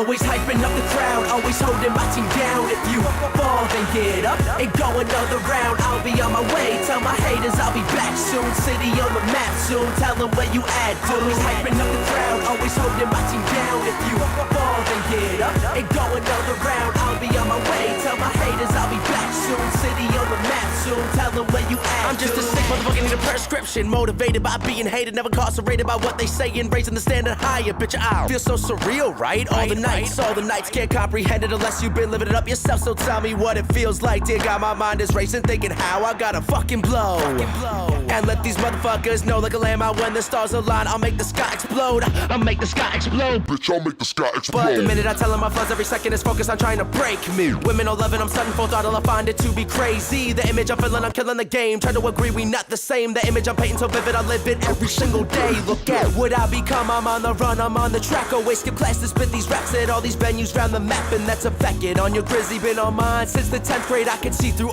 Always hyping up the crowd, always holding my team down. If you fall, then get up and go another round. I'll be on my way, tell my haters I'll be back soon. City on the map soon, tell them where you at. Always hyping up the crowd, always holding my team down. If you fall, then get up and go another round. I'll be on my way, tell my haters I'll be back soon. City on the map soon, tell them where you at. I'm just a sick motherfucker, need a prescription. Motivated by being hated, never incarcerated by what they say and raising the standard higher. Bitch, I feel so surreal, right? All the nights can't comprehend it unless you've been living it up yourself. So tell me what it feels like. Dear God, my mind is racing, thinking how I gotta fucking blow. And let these motherfuckers know like a lamb out when the stars align. I'll make the sky explode. I'll make the sky explode. Bitch, I'll make the sky explode. But the minute I tell them my fuzz, every second is focused on trying to break me. Women all loving, I'm sudden full throttle, I find it to be crazy. The image I'm feeling, I'm killing the game. Try to agree, we not the same. The image I'm painting so vivid, I live it every single day. Look at what I become, I'm on the run, I'm on the track. Always skip class to spit these raps at all these venues round the map. And that's a fact, get on your grizzly, been on mine since the 10th grade. I can see through